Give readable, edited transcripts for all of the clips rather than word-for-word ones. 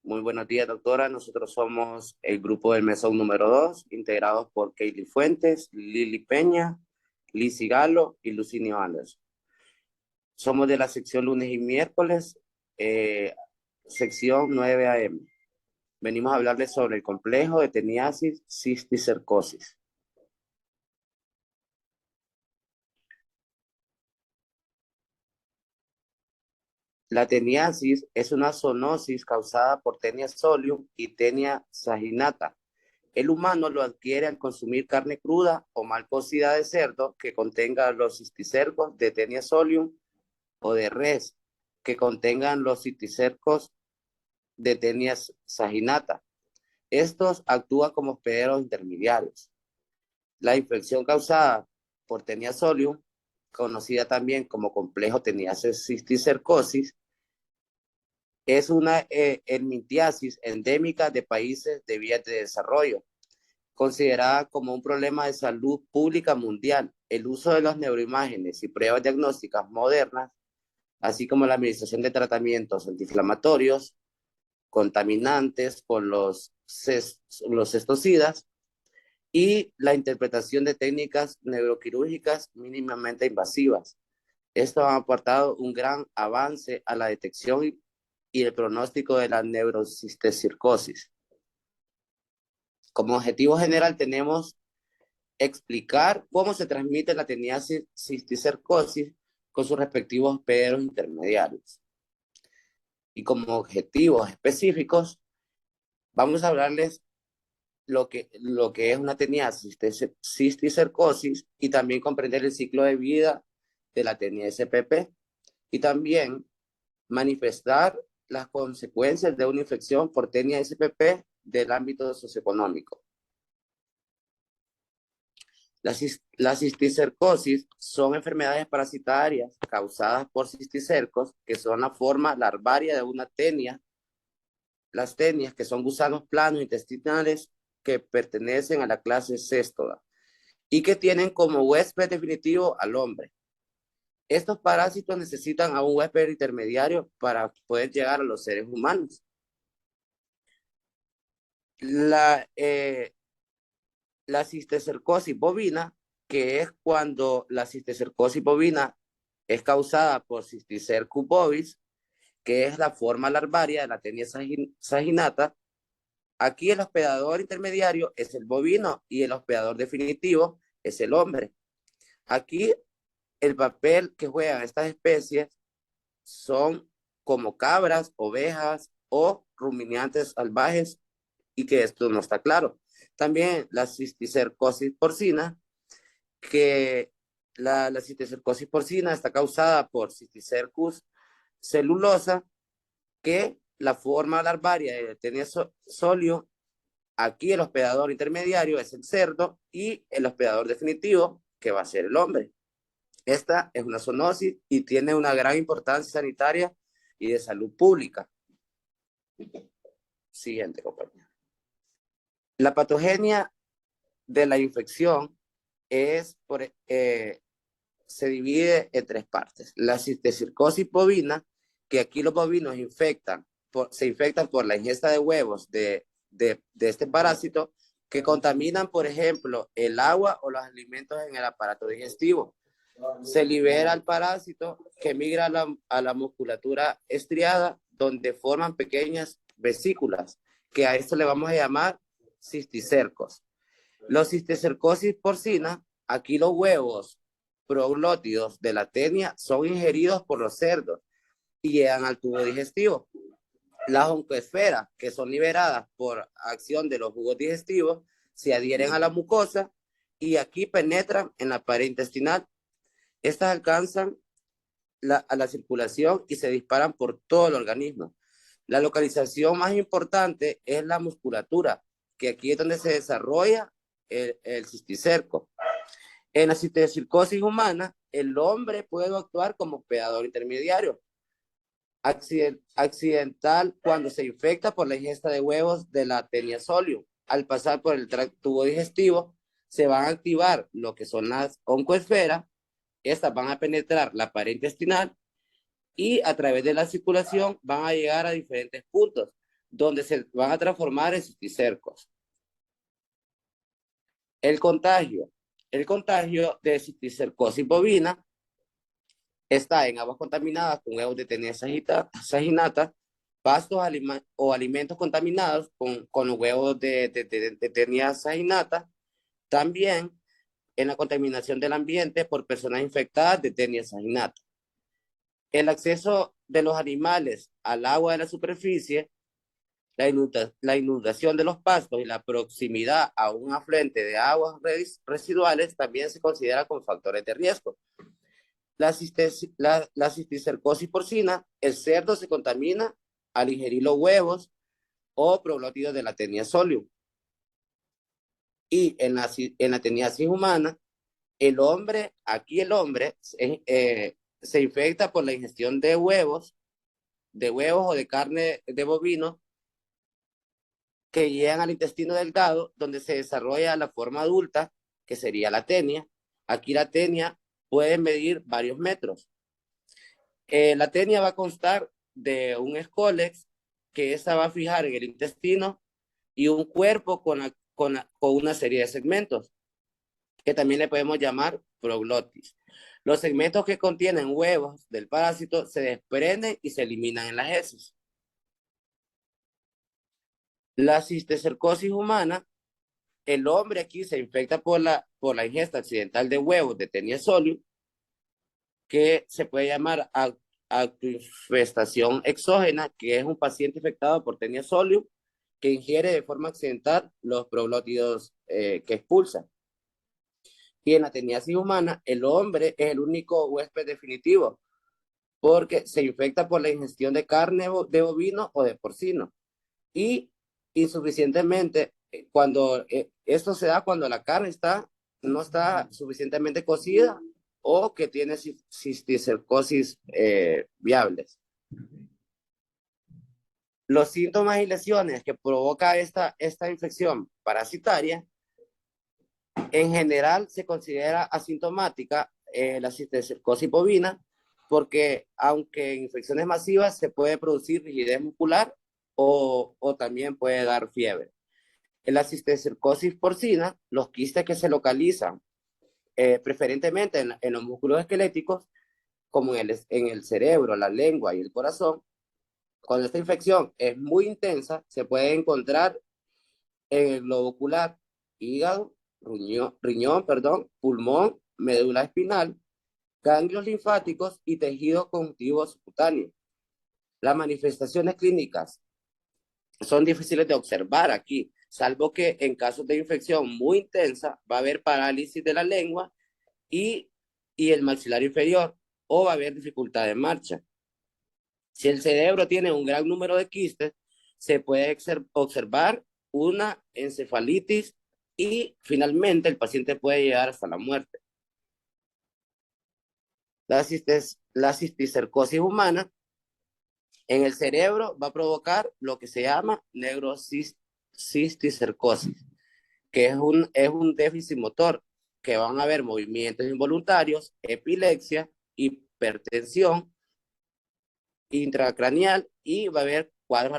Muy buenos días, doctora. Nosotros somos el grupo del mesón número 2, integrados por Keili Fuentes, Lili Peña, Lizzy Galo y Lucinio Anderson. Somos de la sección lunes y miércoles, sección 9 AM. Venimos a hablarles sobre el complejo de teniasis, cisticercosis. La teniasis es una zoonosis causada por Taenia solium y Taenia saginata. El humano lo adquiere al consumir carne cruda o mal cocida de cerdo que contenga los cisticercos de Taenia solium o de res que contengan los cisticercos de Taenia saginata. Estos actúan como hospederos intermediarios. La infección causada por Taenia solium, conocida también como complejo teniasis cisticercosis, es una helmintiasis endémica de países de vías de desarrollo, considerada como un problema de salud pública mundial. El uso de las neuroimágenes y pruebas diagnósticas modernas, así como la administración de tratamientos antiinflamatorios, contaminantes por los cestocidas y la interpretación de técnicas neuroquirúrgicas mínimamente invasivas. Esto ha aportado un gran avance a la detección y el pronóstico de la neurocisticercosis. Como objetivo general tenemos explicar cómo se transmite la teniasis cisticercosis con sus respectivos hospederos intermediarios. Y como objetivos específicos, vamos a hablarles lo que es una teniasis cisticercosis y también comprender el ciclo de vida de la tenia SPP y también manifestar las consecuencias de una infección por tenia SPP del ámbito socioeconómico. Las cisticercosis son enfermedades parasitarias causadas por cisticercos, que son la forma larvaria de una tenia. Las tenias, que son gusanos planos intestinales que pertenecen a la clase Cestoda y que tienen como huésped definitivo al hombre. Estos parásitos necesitan a un huésped intermediario para poder llegar a los seres humanos. La cisticercosis bovina, que es cuando la cisticercosis bovina es causada por Cysticercus bovis, que es la forma larvaria de la tenia saginata. Aquí el hospedador intermediario es el bovino y el hospedador definitivo es el hombre. Aquí el papel que juegan estas especies son como cabras, ovejas o ruminantes salvajes, y que esto no está claro. También la cisticercosis porcina, que la cisticercosis porcina está causada por Cysticercus celulosa, que la forma larvaria de Taenia solium. Aquí el hospedador intermediario es el cerdo y el hospedador definitivo, que va a ser el hombre. Esta es una zoonosis y tiene una gran importancia sanitaria y de salud pública. Siguiente, compañero. La patogenia de la infección se divide en tres partes. La cisticercosis bovina, que aquí los bovinos se infectan por la ingesta de huevos de este parásito, que contaminan, por ejemplo, el agua o los alimentos en el aparato digestivo. Se libera el parásito que migra a la musculatura estriada, donde forman pequeñas vesículas, que a esto le vamos a llamar cisticercos. Los cisticercosis porcina, aquí los huevos proglótidos de la tenia son ingeridos por los cerdos y llegan al tubo digestivo. Las oncoesferas, que son liberadas por acción de los jugos digestivos, se adhieren a la mucosa y aquí penetran en la pared intestinal. Estas alcanzan a la circulación y se disparan por todo el organismo. La localización más importante es la musculatura, que aquí es donde se desarrolla el cisticerco. En la cisticercosis humana, el hombre puede actuar como hospedador intermediario accidental cuando se infecta por la ingesta de huevos de la Taenia solium. Al pasar por el tubo digestivo, se van a activar lo que son las oncoesferas. Estas van a penetrar la pared intestinal y a través de la circulación van a llegar a diferentes puntos, donde se van a transformar en cisticercos. El contagio. El contagio de cisticercosis bovina está en aguas contaminadas con huevos de Tenia saginata, pastos o alimentos contaminados con los huevos de Tenia saginata, también en la contaminación del ambiente por personas infectadas de Tenia saginata. El acceso de los animales al agua de la superficie, la inundación de los pastos y la proximidad a un afluente de aguas residuales también se considera como factores de riesgo. La cisticercosis porcina, el cerdo se contamina al ingerir los huevos o proglótidos de la Tenia solium. Y en la teniasis humana, el hombre se infecta por la ingestión de huevos o de carne de bovino que llegan al intestino delgado, donde se desarrolla la forma adulta, que sería la tenia. Aquí la tenia puede medir varios metros. La tenia va a constar de un escólex, que esa va a fijar en el intestino, y un cuerpo con una serie de segmentos, que también le podemos llamar proglotis. Los segmentos que contienen huevos del parásito se desprenden y se eliminan en las heces. La cisticercosis humana, el hombre aquí se infecta por la ingesta accidental de huevos de Tenia solium, que se puede llamar autoinfestación exógena, que es un paciente infectado por Tenia solium que ingiere de forma accidental los proglótidos que expulsa. Y en la teniasis humana, el hombre es el único huésped definitivo, porque se infecta por la ingestión de carne de bovino o de porcino. Y insuficientemente, esto se da cuando la carne no está suficientemente cocida o que tiene cisticercosis viables. Los síntomas y lesiones que provoca esta infección parasitaria, en general se considera asintomática la cisticercosis bovina, porque aunque en infecciones masivas se puede producir rigidez muscular o también puede dar fiebre. En la cisticercosis porcina, los quistes que se localizan preferentemente en los músculos esqueléticos, como en el cerebro, la lengua y el corazón, cuando esta infección es muy intensa, se puede encontrar en el globo ocular, hígado, riñón, pulmón, médula espinal, ganglios linfáticos y tejido conjuntivo subcutáneo. Las manifestaciones clínicas son difíciles de observar aquí, salvo que en casos de infección muy intensa va a haber parálisis de la lengua y el maxilar inferior, o va a haber dificultad de marcha. Si el cerebro tiene un gran número de quistes, se puede observar una encefalitis y finalmente el paciente puede llegar hasta la muerte. La cisticercosis humana en el cerebro va a provocar lo que se llama neurocisticercosis, que es un déficit motor, que van a haber movimientos involuntarios, epilepsia, hipertensión intracraneal y va a haber cuadros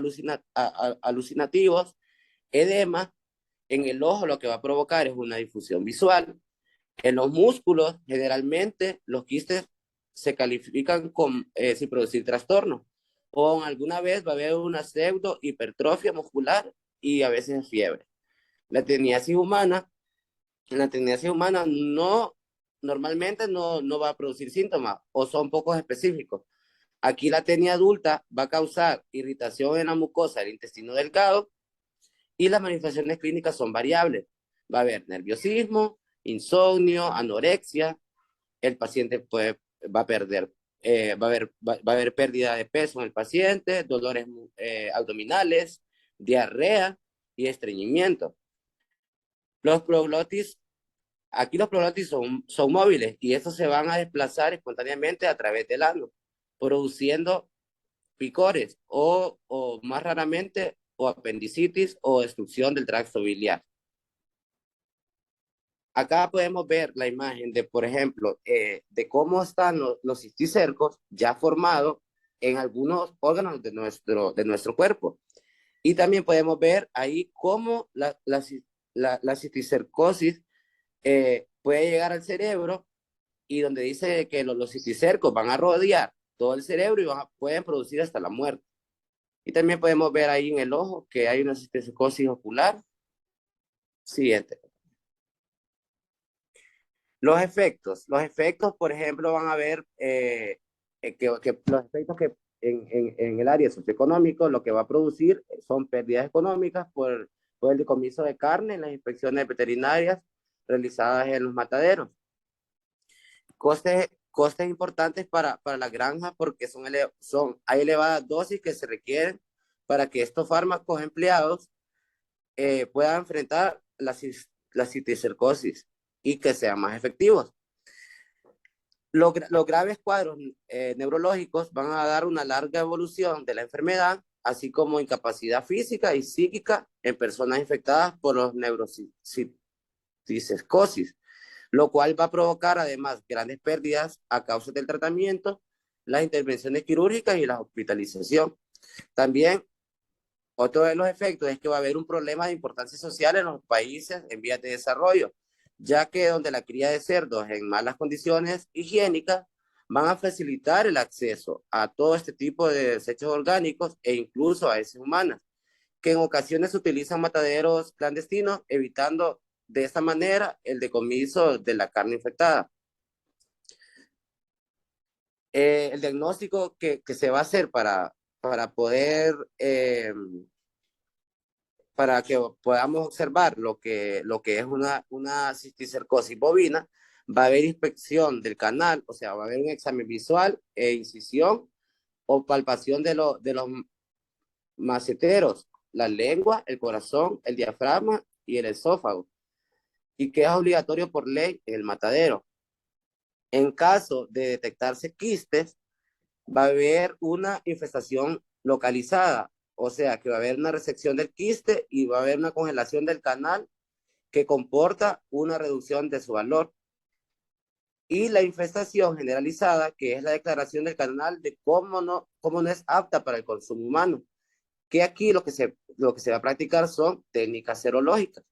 alucinativos, edema. En el ojo lo que va a provocar es una difusión visual. En los músculos, generalmente, los quistes se califican sin producir trastorno. O alguna vez va a haber una pseudo hipertrofia muscular y a veces fiebre. La teniasis humana normalmente no va a producir síntomas o son pocos específicos. Aquí la tenia adulta va a causar irritación en la mucosa del intestino delgado y las manifestaciones clínicas son variables. Va a haber nerviosismo, insomnio, anorexia. El paciente va a haber pérdida de peso en el paciente, dolores abdominales, diarrea y estreñimiento. Aquí los proglotis son móviles y estos se van a desplazar espontáneamente a través del ano, produciendo picores o más raramente o apendicitis o destrucción del tracto biliar. Acá podemos ver la imagen de, por ejemplo, de cómo están los cisticercos ya formados en algunos órganos de nuestro cuerpo. Y también podemos ver ahí cómo la cisticercosis puede llegar al cerebro, y donde dice que los cisticercos van a rodear todo el cerebro y pueden producir hasta la muerte. Y también podemos ver ahí en el ojo que hay una cisticercosis ocular. Siguiente. Los efectos, por ejemplo, van a ver que los efectos que en el área socioeconómico lo que va a producir son pérdidas económicas por el decomiso de carne en las inspecciones veterinarias realizadas en los mataderos. Costes importantes para la granja porque hay elevadas dosis que se requieren para que estos fármacos empleados puedan enfrentar la cisticercosis y que sean más efectivos. Los graves cuadros neurológicos van a dar una larga evolución de la enfermedad, así como incapacidad física y psíquica en personas infectadas por los neurocisticercosis, lo cual va a provocar además grandes pérdidas a causa del tratamiento, las intervenciones quirúrgicas y la hospitalización. También otro de los efectos es que va a haber un problema de importancia social en los países en vías de desarrollo, ya que donde la cría de cerdos en malas condiciones higiénicas van a facilitar el acceso a todo este tipo de desechos orgánicos e incluso a heces humanas, que en ocasiones utilizan mataderos clandestinos, evitando de esta manera el decomiso de la carne infectada. El diagnóstico que se va a hacer para poder para que podamos observar lo que es una cisticercosis bovina, va a haber inspección del canal, o sea, va a haber un examen visual e incisión o palpación de los maceteros, la lengua, el corazón, el diafragma y el esófago, y que es obligatorio por ley en el matadero. En caso de detectarse quistes, va a haber una infestación localizada, o sea que va a haber una resección del quiste y va a haber una congelación del canal que comporta una reducción de su valor. Y la infestación generalizada, que es la declaración del canal de cómo no es apta para el consumo humano, que aquí lo que se va a practicar son técnicas serológicas.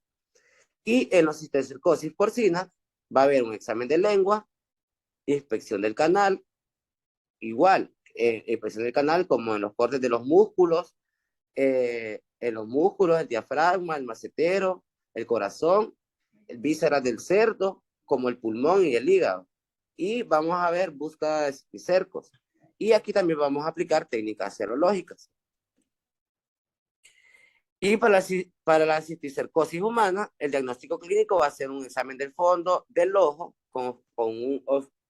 Y en los cisticercosis porcinas va a haber un examen de lengua, inspección del canal, igual, inspección del canal como en los cortes de los músculos, en los músculos, el diafragma, el macetero, el corazón, el vísceras del cerdo, como el pulmón y el hígado. Y vamos a ver búsqueda de cisticercos. Y aquí también vamos a aplicar técnicas serológicas. Y para la cisticercosis humana, el diagnóstico clínico va a ser un examen del fondo del ojo con un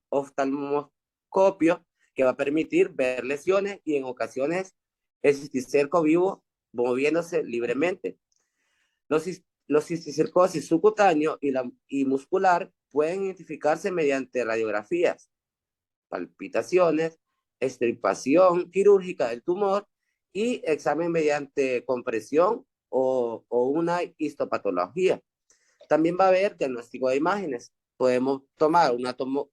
oftalmoscopio que va a permitir ver lesiones y en ocasiones el cisticerco vivo moviéndose libremente. Los cisticercosis subcutáneo y muscular pueden identificarse mediante radiografías, palpitaciones, extirpación quirúrgica del tumor y examen mediante compresión o una histopatología. También va a haber diagnóstico de imágenes. Podemos tomar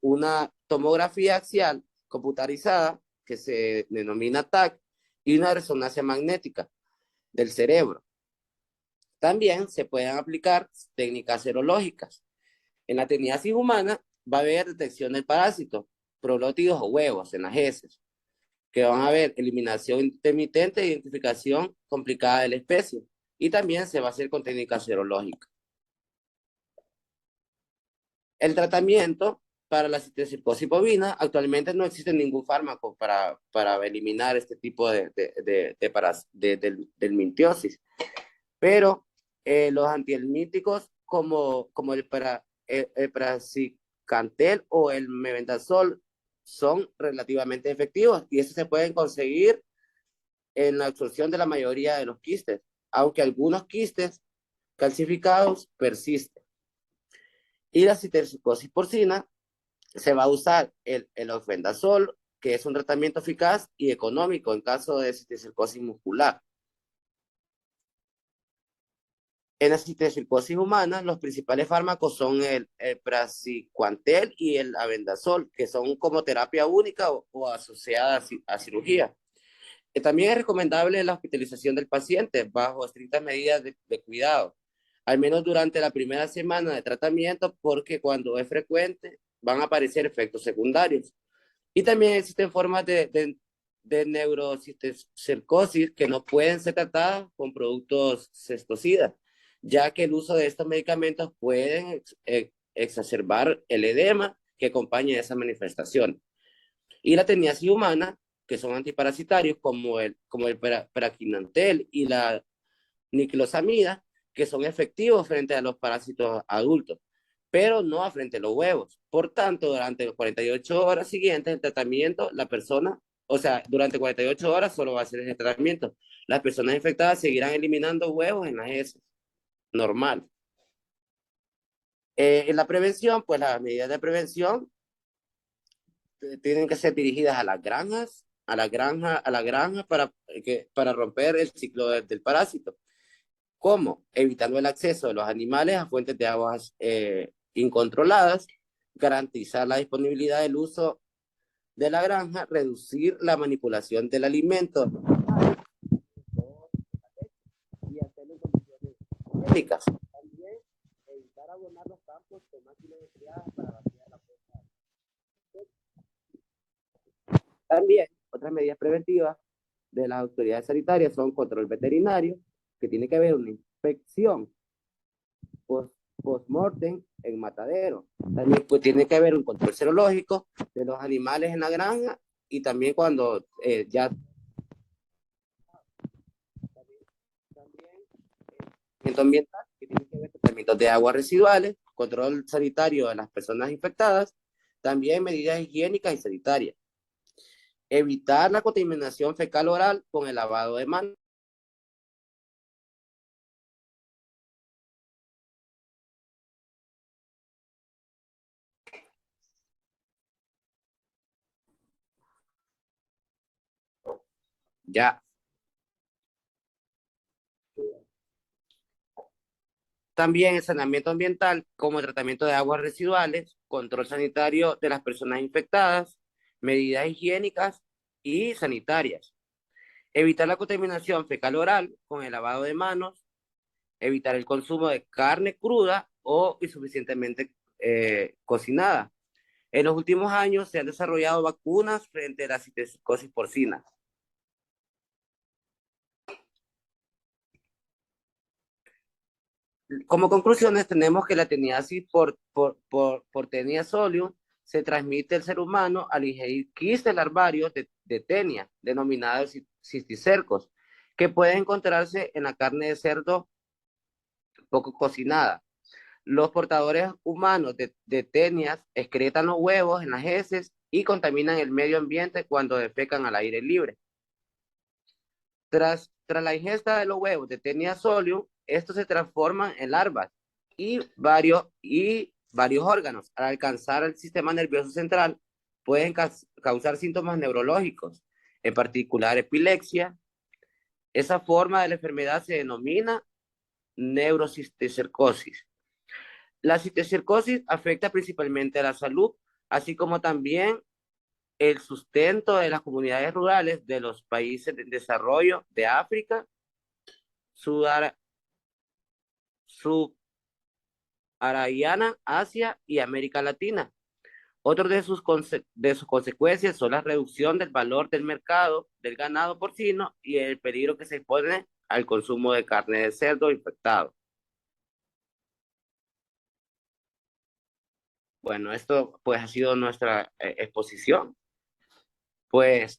una tomografía axial computarizada que se denomina TAC y una resonancia magnética del cerebro. También se pueden aplicar técnicas serológicas. En la teniasis humana va a haber detección del parásito, prolótidos o huevos en las heces, que van a haber eliminación intermitente e identificación complicada de la especie. Y también se va a hacer con técnicas serológicas. El tratamiento para la cisticercosis bovina, actualmente no existe ningún fármaco para eliminar este tipo del mintiosis, pero los antihelmínticos como el praziquantel o el mebendazol son relativamente efectivos y eso se pueden conseguir en la absorción de la mayoría de los quistes, aunque algunos quistes calcificados persisten. Y la cisticercosis porcina se va a usar el ofendazol, que es un tratamiento eficaz y económico en caso de cisticercosis muscular. En la cisticercosis humana, los principales fármacos son el praziquantel y el albendazol, que son como terapia única o asociada a cirugía. También es recomendable la hospitalización del paciente bajo estrictas medidas de cuidado, al menos durante la primera semana de tratamiento, porque cuando es frecuente van a aparecer efectos secundarios. Y también existen formas de neurocisticercosis que no pueden ser tratadas con productos cestocidas, ya que el uso de estos medicamentos pueden exacerbar el edema que acompaña esa manifestación. Y la teniasis humana, que son antiparasitarios como el praquinantel y la niclosamida, que son efectivos frente a los parásitos adultos, pero no a frente a los huevos. Por tanto, durante las 48 horas siguientes del tratamiento, la persona, o sea, durante 48 horas solo va a ser ese tratamiento. Las personas infectadas seguirán eliminando huevos en las heces, normal. En la prevención, pues las medidas de prevención tienen que ser dirigidas a las granjas, a la granja para romper el ciclo del parásito. ¿Cómo? Evitando el acceso de los animales a fuentes de aguas incontroladas, garantizar la disponibilidad del uso de la granja, reducir la manipulación del alimento y hacerlo en condiciones higiénicas. También evitar abonar los campos con máquinas enfriadas para vaciar la puesta. También otras medidas preventivas de las autoridades sanitarias son control veterinario, que tiene que haber una inspección post-mortem en matadero. También pues, tiene que haber un control serológico de los animales en la granja y también cuando ya ambiental, que tiene que ver tratamientos de aguas residuales, control sanitario de las personas infectadas, también medidas higiénicas y sanitarias. Evitar la contaminación fecal oral con el lavado de manos. Ya. También el saneamiento ambiental como tratamiento de aguas residuales, control sanitario de las personas infectadas, medidas higiénicas y sanitarias. Evitar la contaminación fecal oral con el lavado de manos, evitar el consumo de carne cruda o insuficientemente cocinada. En los últimos años se han desarrollado vacunas frente a la cisticercosis porcina. Como conclusiones, tenemos que la teniasis por tenia solium se transmite al ser humano al ingerir quistes larvarios de tenia, denominados cisticercos, que pueden encontrarse en la carne de cerdo poco cocinada. Los portadores humanos de tenias excretan los huevos en las heces y contaminan el medio ambiente cuando defecan al aire libre. Tras la ingesta de los huevos de Tenia solium, estos se transforman en larvas y varios órganos. Al alcanzar el sistema nervioso central, pueden causar síntomas neurológicos, en particular epilepsia. Esa forma de la enfermedad se denomina neurocisticercosis. La cisticercosis afecta principalmente a la salud, así como también el sustento de las comunidades rurales de los países de desarrollo de África, Sudar, Subarayana, Asia y América Latina. Otro de sus consecuencias son la reducción del valor del mercado del ganado porcino y el peligro que se expone al consumo de carne de cerdo infectado. Bueno, esto pues ha sido nuestra exposición. Pues